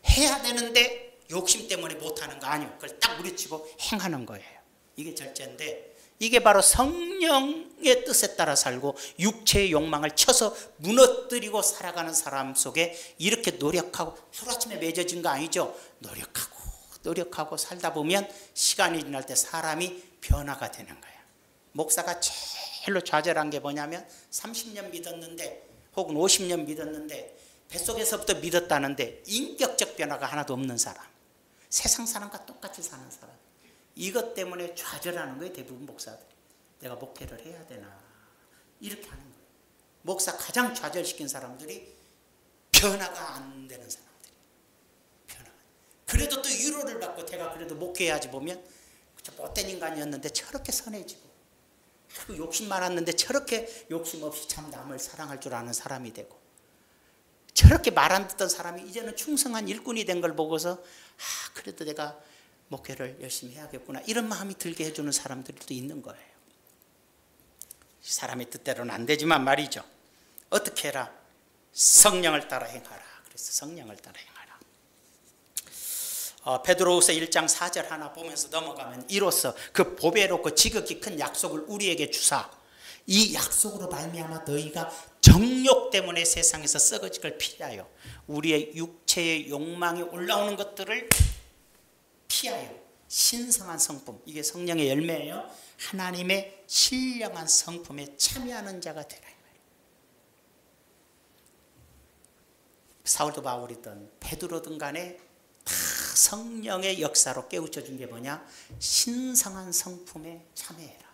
해야 되는데 욕심 때문에 못하는 거 아니에요. 그걸 딱 무리치고 행하는 거예요. 이게 절제인데, 이게 바로 성령의 뜻에 따라 살고 육체의 욕망을 쳐서 무너뜨리고 살아가는 사람 속에 이렇게 노력하고, 하루아침에 맺어진 거 아니죠. 노력하고 살다 보면 시간이 지날 때 사람이 변화가 되는 거예요. 목사가 제일로 좌절한 게 뭐냐면 30년 믿었는데 혹은 50년 믿었는데 뱃속에서부터 믿었다는데 인격적 변화가 하나도 없는 사람. 세상 사람과 똑같이 사는 사람. 이것 때문에 좌절하는 거예요. 대부분 목사들. 내가 목회를 해야 되나 이렇게 하는 거예요. 목사 가장 좌절시킨 사람들이 변화가 안 되는 사람들이. 변화. 그래도 또 위로를 받고 내가 그래도 목회해야지 보면 못된 인간이었는데 저렇게 선해지고 욕심 많았는데 저렇게 욕심 없이 참 남을 사랑할 줄 아는 사람이 되고 저렇게 말 안 듣던 사람이 이제는 충성한 일꾼이 된 걸 보고서 그래도 내가 목회를 열심히 해야겠구나 이런 마음이 들게 해주는 사람들도 있는 거예요. 사람의 뜻대로는 안 되지만 말이죠. 어떻게 해라? 성령을 따라 행하라. 그래서 성령을 따라 행하라. 베드로후서 1장 4절 하나 보면서 넘어가면 이로써 그 보배롭고 지극히 큰 약속을 우리에게 주사 이 약속으로 말미암아 너희가 정욕 때문에 세상에서 썩어질 걸 피하여 우리의 육체의 욕망이 올라오는 것들을 피하여 신성한 성품, 이게 성령의 열매예요. 하나님의 신령한 성품에 참여하는 자가 되라. 사울도 바울이든 베드로든 간에 다 성령의 역사로 깨우쳐 준 게 뭐냐? 신성한 성품에 참여해라.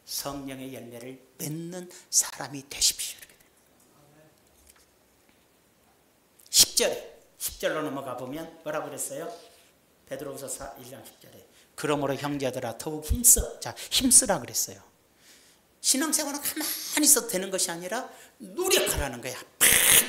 성령의 열매를 맺는 사람이 되십시오. 이렇게 됩니다. 10절로 넘어가 보면 뭐라고 그랬어요? 베드로후서 1장 10절에 그러므로 형제들아 더욱 힘써. 자, 힘쓰라 그랬어요. 신앙생활은 가만히 있어도 되는 것이 아니라 노력하라는 거야.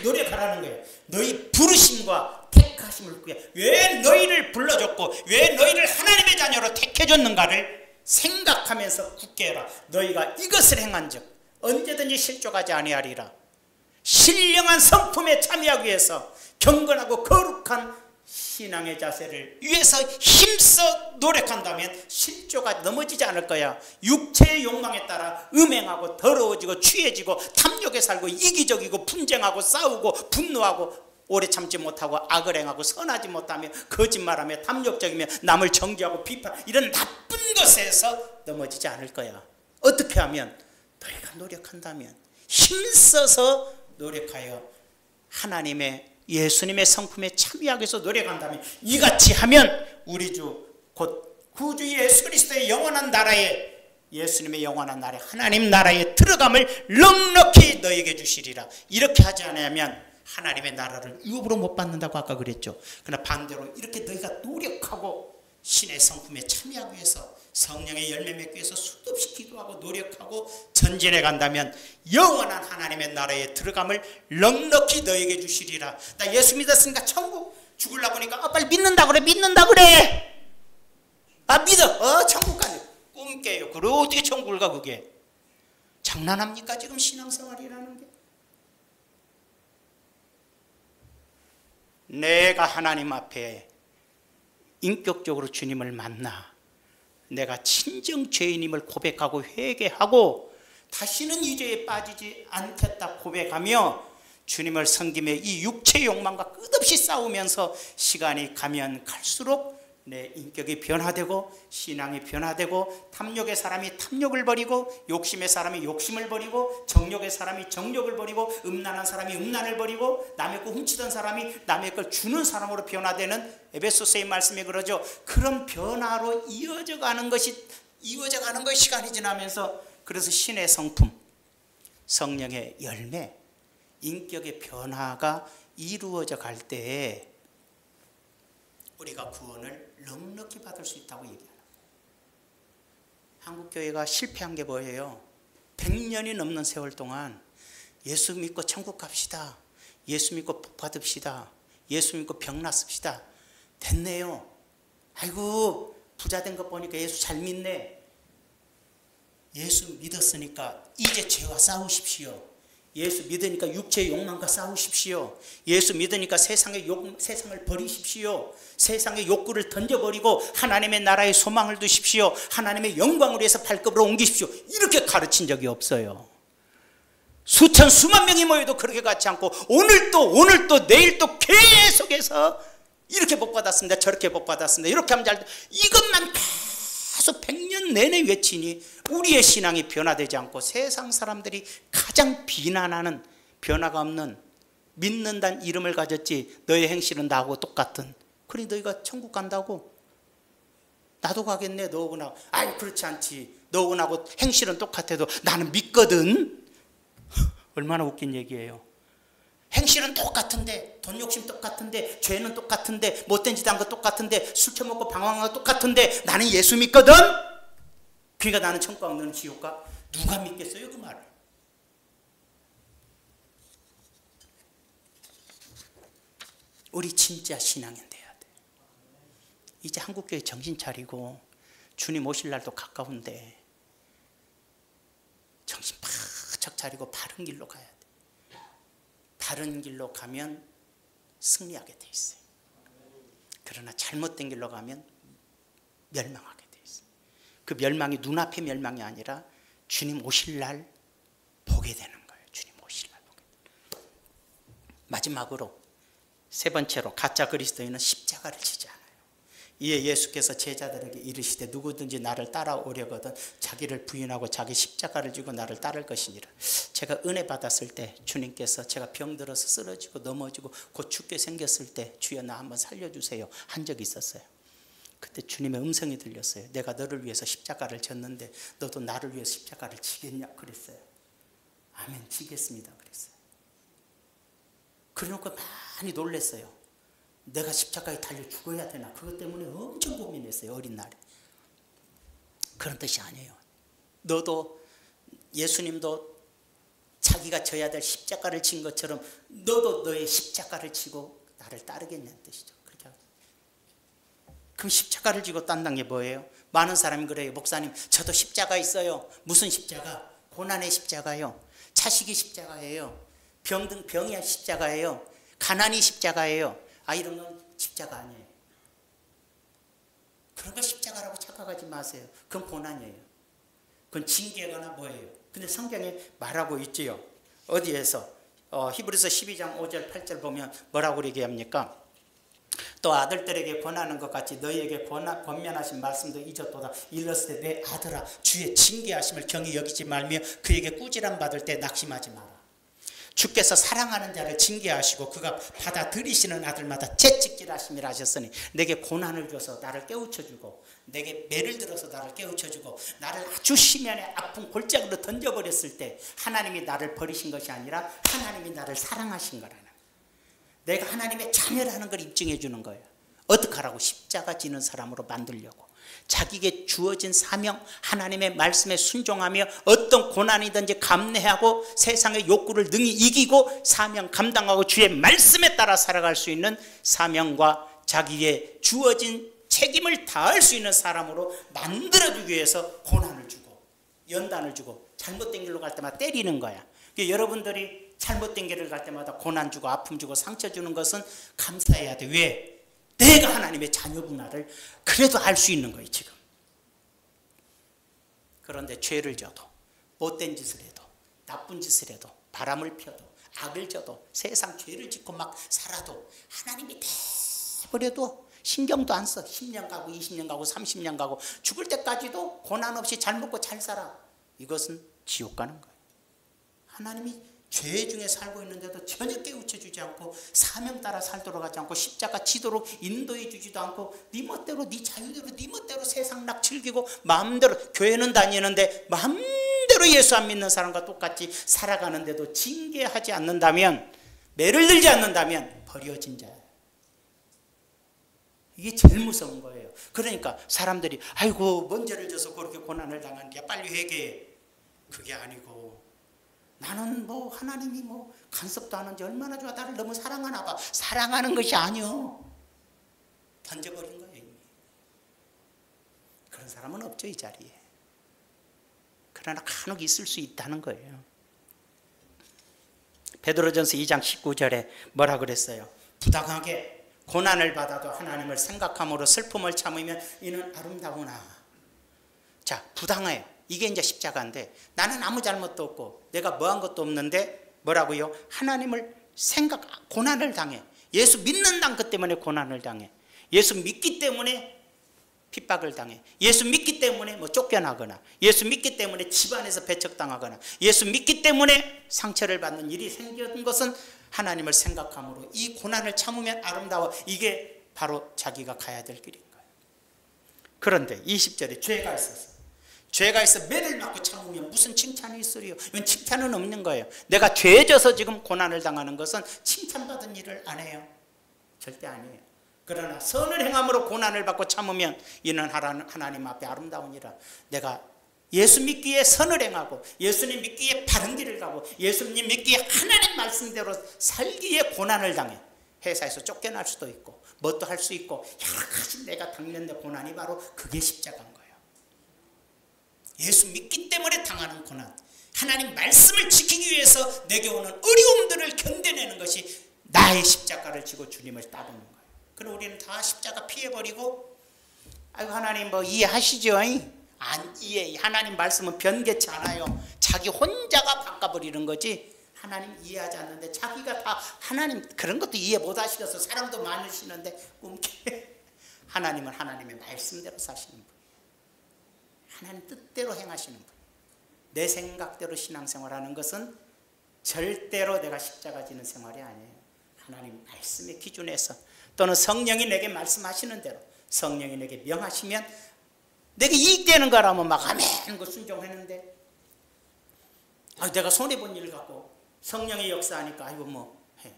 노력하라는 거예요. 너희 부르심과 택하심을 구해. 왜 너희를 불러줬고 왜 너희를 하나님의 자녀로 택해줬는가를 생각하면서 굳게 해라. 너희가 이것을 행한즉 언제든지 실족하지 아니하리라. 신령한 성품에 참여하기 위해서 경건하고 거룩한 신앙의 자세를 위해서 힘써 노력한다면 실조가 넘어지지 않을 거야. 육체의 욕망에 따라 음행하고 더러워지고 취해지고 탐욕에 살고 이기적이고 분쟁하고 싸우고 분노하고 오래 참지 못하고 악을 행하고 선하지 못하며 거짓말하며 탐욕적이며 남을 정죄하고 비판 이런 나쁜 것에서 넘어지지 않을 거야. 어떻게 하면? 너희가 노력한다면 힘써서 노력하여 하나님의 예수님의 성품에 참여하기 위해서 노력한다면 이같이 하면 우리 주 곧 구주 예수 그리스도의 영원한 나라에 예수님의 영원한 나라에 하나님 나라에 들어감을 넉넉히 너에게 주시리라. 이렇게 하지 않으면 하나님의 나라를 유업으로 못 받는다고 아까 그랬죠. 그러나 반대로 이렇게 너희가 노력하고 신의 성품에 참여하기 위해서 성령의 열매 맺기 위해서 수도 없이 기도하고 노력하고 전진해 간다면 영원한 하나님의 나라에 들어감을 넉넉히 너에게 주시리라. 나 예수 믿었으니까 천국 죽으려고 하니까 빨리 믿는다 그래. 믿어. 천국 가네. 꿈 깨요. 그래 어떻게 천국을 가 그게. 장난합니까 지금 신앙생활이라는 게. 내가 하나님 앞에 인격적으로 주님을 만나 내가 친정 죄인임을 고백하고 회개하고 다시는 이 죄에 빠지지 않겠다 고백하며 주님을 섬기며 이 육체의 욕망과 끝없이 싸우면서 시간이 가면 갈수록 내 인격이 변화되고 신앙이 변화되고 탐욕의 사람이 탐욕을 버리고 욕심의 사람이 욕심을 버리고 정욕의 사람이 정욕을 버리고 음란한 사람이 음란을 버리고 남의 거 훔치던 사람이 남의 걸 주는 사람으로 변화되는 에베소서의 말씀이 그러죠. 그런 변화로 이어져 가는 것이 시간이 지나면서 그래서 신의 성품, 성령의 열매, 인격의 변화가 이루어져 갈 때에 우리가 구원을 넉넉히 받을 수 있다고 얘기합니다. 한국교회가 실패한 게 뭐예요? 100년이 넘는 세월 동안 예수 믿고 천국 갑시다. 예수 믿고 복 받읍시다. 예수 믿고 병 낫습시다. 됐네요. 아이고 부자 된 거 보니까 예수 잘 믿네. 예수 믿었으니까 이제 죄와 싸우십시오. 예수 믿으니까 육체의 욕망과 싸우십시오. 예수 믿으니까 세상을 버리십시오. 세상의 욕구를 던져버리고 하나님의 나라의 소망을 두십시오. 하나님의 영광을 위해서 발급으로 옮기십시오. 이렇게 가르친 적이 없어요. 수천 수만 명이 모여도 그렇게 같지 않고 오늘 또 내일 또 계속해서 이렇게 복 받았습니다. 저렇게 복 받았습니다. 이렇게 하면 잘 돼. 이것만 계속 100년 내내 외치니 우리의 신앙이 변화되지 않고 세상 사람들이 가장 비난하는 변화가 없는 믿는다는 이름을 가졌지 너의 행실은 나하고 똑같은 그러니 너희가 천국 간다고? 나도 가겠네. 너하고 나하고. 아이 그렇지 않지. 너하고 나하고 행실은 똑같아도 나는 믿거든. 얼마나 웃긴 얘기예요. 행실은 똑같은데, 돈 욕심 똑같은데, 죄는 똑같은데, 못된 짓 한 거 똑같은데, 술 처먹고 방황한 거 똑같은데 나는 예수 믿거든. 그러니까 나는 천국 가 너는 지옥 가. 누가 믿겠어요 그 말을? 우리 진짜 신앙인 돼야 돼. 이제 한국교회 정신 차리고 주님 오실 날도 가까운데 정신 바짝 차리고 바른 길로 가야 돼. 바른 길로 가면 승리하게 돼 있어요. 그러나 잘못된 길로 가면 멸망하게 돼 있어요. 그 멸망이 눈앞의 멸망이 아니라 주님 오실 날 보게 되는 거예요. 주님 오실 날 보게 되는 거예요. 마지막으로 세 번째로 가짜 그리스도인은 십자가를 지지 않아요. 이에 예수께서 제자들에게 이르시되 누구든지 나를 따라오려거든 자기를 부인하고 자기 십자가를 지고 나를 따를 것이니라. 제가 은혜 받았을 때 주님께서 제가 병들어서 쓰러지고 넘어지고 곧 죽게 생겼을 때 주여 나 한번 살려주세요 한 적이 있었어요. 그때 주님의 음성이 들렸어요. 내가 너를 위해서 십자가를 졌는데 너도 나를 위해서 십자가를 지겠냐 그랬어요. 아멘 지겠습니다 그랬어요. 그래놓고 많이 놀랐어요. 내가 십자가에 달려 죽어야 되나 그것 때문에 엄청 고민했어요. 어린 날에. 그런 뜻이 아니에요. 너도 예수님도 자기가 져야 될 십자가를 진 것처럼 너도 너의 십자가를 지고 나를 따르겠냐는 뜻이죠. 그렇게 하고. 그럼 십자가를 지고 딴다는 게 뭐예요? 많은 사람이 그래요. 목사님 저도 십자가 있어요. 무슨 십자가? 고난의 십자가요. 자식이 십자가예요. 병이 십자가예요. 가난이 십자가예요. 이런 건 십자가 아니에요. 그런 거 십자가라고 착각하지 마세요. 그건 고난이에요. 그건 징계거나 뭐예요. 근데 성경에 말하고 있지요. 어디에서? 히브리서 12장 5절 8절 보면 뭐라고 얘기합니까? 또 아들들에게 권하는 것 같이 너희에게 권면하신 말씀도 잊었도다. 일렀을 때 내 아들아 주의 징계하심을 경히 여기지 말며 그에게 꾸지람 받을 때 낙심하지 마라. 주께서 사랑하는 자를 징계하시고 그가 받아들이시는 아들마다 채찍질하심이라 하셨으니 내게 고난을 줘서 나를 깨우쳐주고 내게 매를 들어서 나를 깨우쳐주고 나를 아주 심연의 아픈 골짜기로 던져버렸을 때 하나님이 나를 버리신 것이 아니라 하나님이 나를 사랑하신 거라는 거예요. 내가 하나님의 자녀라는 걸 입증해 주는 거예요. 어떻게 하라고? 십자가 지는 사람으로 만들려고. 자기에게 주어진 사명, 하나님의 말씀에 순종하며 어떤 고난이든지 감내하고 세상의 욕구를 능히 이기고 사명 감당하고 주의 말씀에 따라 살아갈 수 있는 사명과 자기의 주어진 책임을 다할 수 있는 사람으로 만들어주기 위해서 고난을 주고 연단을 주고 잘못된 길로 갈 때마다 때리는 거야. 여러분들이 잘못된 길을 갈 때마다 고난 주고 아픔 주고 상처 주는 것은 감사해야 돼. 왜? 내가 하나님의 자녀구나를 그래도 알 수 있는 거예요 지금. 그런데 죄를 져도 못된 짓을 해도 나쁜 짓을 해도 바람을 펴도 악을 져도 세상 죄를 짓고 막 살아도 하나님이 내버려도 신경도 안 써. 10년 가고 20년 가고 30년 가고 죽을 때까지도 고난 없이 잘 먹고 잘 살아. 이것은 지옥 가는 거예요. 하나님이 죄 중에 살고 있는데도 전혀 깨우쳐주지 않고 사명 따라 살도록 하지 않고 십자가 지도록 인도해 주지도 않고 네 멋대로 네 자유대로 네 멋대로 세상 락 즐기고 마음대로 교회는 다니는데 마음대로 예수 안 믿는 사람과 똑같이 살아가는데도 징계하지 않는다면 매를 들지 않는다면 버려진 자예요. 이게 제일 무서운 거예요. 그러니까 사람들이 아이고 뭔 죄를 져서 그렇게 고난을 당하는데 빨리 회개해. 그게 아니고 나는 뭐 하나님이 뭐 간섭도 안 하는지 얼마나 좋아. 나를 너무 사랑하나 봐. 사랑하는 것이 아니요. 던져버린 거예요 이미. 그런 사람은 없죠 이 자리에. 그러나 간혹 있을 수 있다는 거예요. 베드로전서 2장 19절에 뭐라 그랬어요? 부당하게 고난을 받아도 하나님을 생각함으로 슬픔을 참으면 이는 아름다우나. 자, 부당해요. 이게 이제 십자가인데 나는 아무 잘못도 없고 내가 뭐한 것도 없는데 뭐라고요? 하나님을 고난을 당해. 예수 믿는다는 것 때문에 고난을 당해. 예수 믿기 때문에 핍박을 당해. 예수 믿기 때문에 뭐 쫓겨나거나 예수 믿기 때문에 집안에서 배척당하거나 예수 믿기 때문에 상처를 받는 일이 생긴 것은 하나님을 생각함으로 이 고난을 참으면 아름다워. 이게 바로 자기가 가야 될 길인 거예요. 그런데 20절에 죄가 있었어. 죄가 있어 매를 맞고 참으면 무슨 칭찬이 있으리요? 이건 칭찬은 없는 거예요. 내가 죄져서 지금 고난을 당하는 것은 칭찬받은 일을 안 해요. 절대 아니에요. 그러나 선을 행함으로 고난을 받고 참으면 이는 하나님 앞에 아름다우니라. 내가 예수 믿기에 선을 행하고 예수님 믿기에 바른 길을 가고 예수님 믿기에 하나님 말씀대로 살기에 고난을 당해. 회사에서 쫓겨날 수도 있고 뭣도 할 수 있고 여러 가지 내가 당면 내 고난이 바로 그게 십자가인 거예요. 예수 믿기 때문에 당하는 고난, 하나님 말씀을 지키기 위해서 내게 오는 어려움들을 견뎌내는 것이 나의 십자가를 지고 주님을 따르는 거예요. 그럼 우리는 다 십자가 피해버리고 아이고 하나님 뭐 이해하시죠? 안 이해. 하나님 말씀은 변개치 않아요. 자기 혼자가 바꿔버리는 거지 하나님 이해하지 않는데 자기가 다 하나님 그런 것도 이해 못 하시겠어. 사람도 많으시는데 하나님은 하나님의 말씀대로 사시는 분, 하나님 뜻대로 행하시는 분. 내 생각대로 신앙생활하는 것은 절대로 내가 십자가 지는 생활이 아니에요. 하나님 말씀의 기준에서 또는 성령이 내게 말씀하시는 대로 성령이 내게 명하시면 내게 이익되는 거라면 막 아멘 그 순종했는데 내가 손해본 일을 갖고 성령의 역사하니까 아이고 뭐 해.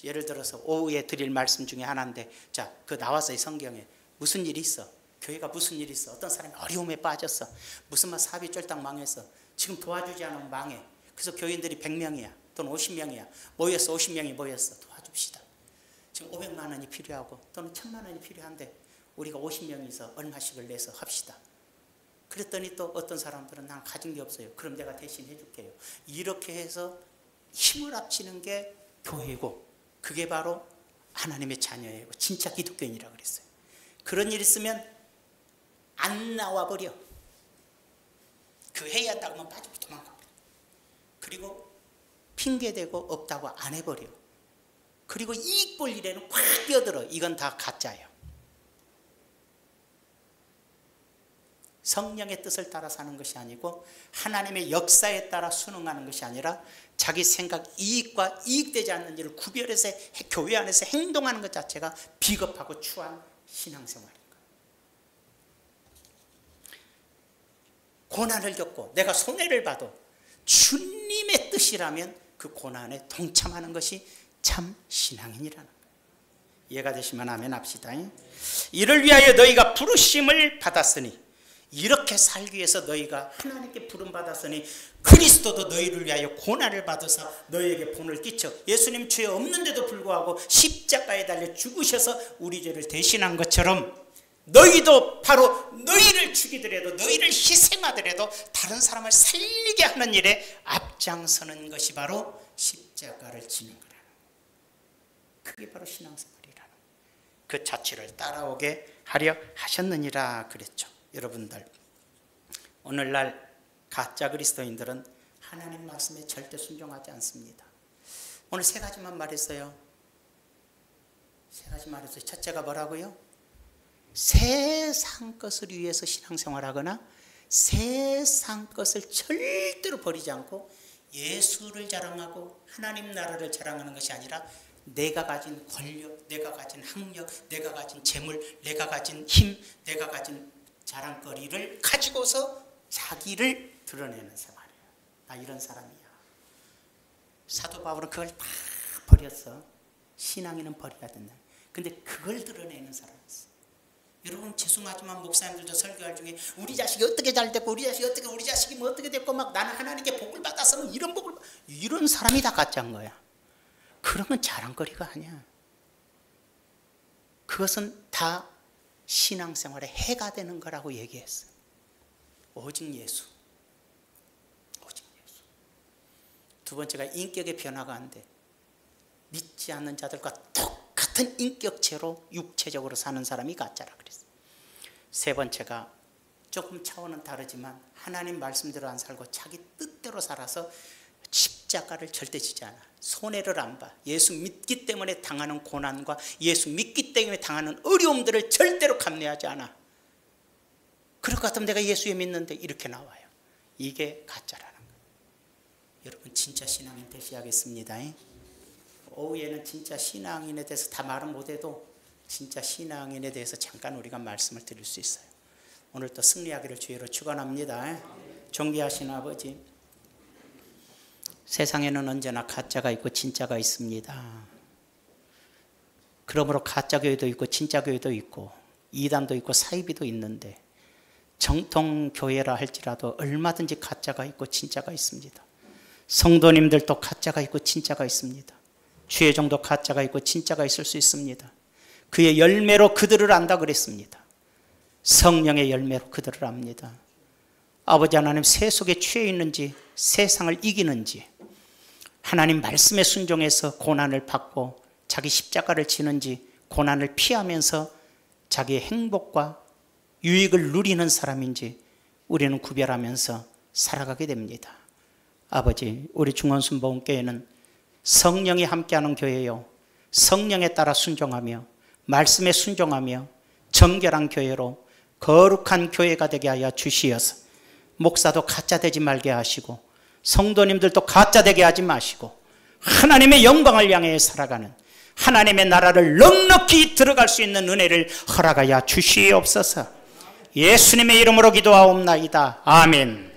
예를 들어서 오후에 드릴 말씀 중에 하나인데 자, 그 나와서 이 성경에 무슨 일이 있어? 교회가 무슨 일이 있어? 어떤 사람이 어려움에 빠졌어. 무슨 막 사업이 쫄딱 망했어. 지금 도와주지 않으면 망해. 그래서 교인들이 100명이야 또는 50명이야 모였어. 50명이 모였어. 도와줍시다. 지금 500만 원이 필요하고 또는 1000만 원이 필요한데 우리가 50명이서 얼마씩을 내서 합시다. 그랬더니 또 어떤 사람들은 난 가진 게 없어요. 그럼 내가 대신 해줄게요. 이렇게 해서 힘을 합치는 게 교회고 그게 바로 하나님의 자녀예요. 진짜 기독교인이라고 그랬어요. 그런 일 있으면 안 나와버려. 그 회의 한다고 하면 빠지고 도망가버려. 그리고 핑계대고 없다고 안 해버려. 그리고 이익 볼 일에는 확 끼어들어. 이건 다 가짜예요. 성령의 뜻을 따라 사는 것이 아니고 하나님의 역사에 따라 순응하는 것이 아니라 자기 생각 이익과 이익되지 않는 일을 구별해서 교회 안에서 행동하는 것 자체가 비겁하고 추한 신앙생활인 거예요. 고난을 겪고 내가 손해를 봐도 주님의 뜻이라면 그 고난에 동참하는 것이 참 신앙인이라는 거예요. 이해가 되시면 아멘 합시다. 이를 위하여 너희가 부르심을 받았으니 이렇게 살기 위해서 너희가 하나님께 부름받았으니 그리스도도 너희를 위하여 고난을 받으사 너희에게 본을 끼쳐 예수님 죄 없는데도 불구하고 십자가에 달려 죽으셔서 우리 죄를 대신한 것처럼 너희도 바로 너희를 죽이더라도 너희를 희생하더라도 다른 사람을 살리게 하는 일에 앞장서는 것이 바로 십자가를 지는 거라는 거예요. 그게 바로 신앙생활이라는 그 자체를 따라오게 하려 하셨느니라 그랬죠. 여러분들 오늘날 가짜 그리스도인들은 하나님 말씀에 절대 순종하지 않습니다. 오늘 세 가지만 말했어요. 세 가지 말했어요. 첫째가 뭐라고요? 세상 것을 위해서 신앙생활하거나 세상 것을 절대로 버리지 않고 예수를 자랑하고 하나님 나라를 자랑하는 것이 아니라 내가 가진 권력, 내가 가진 학력, 내가 가진 재물, 내가 가진 힘, 내가 가진 자랑거리를 가지고서 자기를 드러내는 생활이에요. 나 이런 사람이야. 사도 바울은 그걸 다 버렸어. 신앙인은 버려야 된다. 근데 그걸 드러내는 사람이었어. 여러분 죄송하지만 목사님들도 설교할 중에 우리 자식이 어떻게 잘 됐고 우리 자식이 뭐 어떻게 됐고 막 나는 하나님께 복을 받았으면 이런 복을 이런 사람이 다 가짜인 거야. 그런 건 자랑거리가 아니야. 그것은 다 신앙생활에 해가 되는 거라고 얘기했어요. 오직 예수. 오직 예수. 두 번째가 인격의 변화가 안 돼. 믿지 않는 자들과 똑같은 인격체로 육체적으로 사는 사람이 가짜라 그랬어요. 세 번째가 조금 차원은 다르지만 하나님 말씀대로 안 살고 자기 뜻대로 살아서 십자가를 절대 지지 않아. 손해를 안 봐. 예수 믿기 때문에 당하는 고난과 예수 믿기 때문에 당하는 어려움들을 절대로 감내하지 않아. 그럴 것 같으면 내가 예수에 믿는데 이렇게 나와요. 이게 가짜라는 거예요. 여러분 진짜 신앙인 되셔야겠습니다. 오후에는 진짜 신앙인에 대해서 다 말은 못해도 진짜 신앙인에 대해서 잠깐 우리가 말씀을 드릴 수 있어요. 오늘 또 승리하기를 주의로 축원합니다. 존귀하신 아버지, 세상에는 언제나 가짜가 있고 진짜가 있습니다. 그러므로 가짜 교회도 있고 진짜 교회도 있고 이단도 있고 사이비도 있는데 정통 교회라 할지라도 얼마든지 가짜가 있고 진짜가 있습니다. 성도님들도 가짜가 있고 진짜가 있습니다. 주의종도 가짜가 있고 진짜가 있을 수 있습니다. 그의 열매로 그들을 안다 그랬습니다. 성령의 열매로 그들을 압니다. 아버지 하나님, 새 속에 취해 있는지 세상을 이기는지, 하나님 말씀에 순종해서 고난을 받고 자기 십자가를 지는지 고난을 피하면서 자기의 행복과 유익을 누리는 사람인지 우리는 구별하면서 살아가게 됩니다. 아버지, 우리 중원순복음교회는 성령이 함께하는 교회요, 성령에 따라 순종하며 말씀에 순종하며 정결한 교회로 거룩한 교회가 되게 하여 주시어서 목사도 가짜 되지 말게 하시고 성도님들도 가짜 되게 하지 마시고 하나님의 영광을 향해 살아가는 하나님의 나라를 넉넉히 들어갈 수 있는 은혜를 허락하여 주시옵소서. 예수님의 이름으로 기도하옵나이다. 아멘.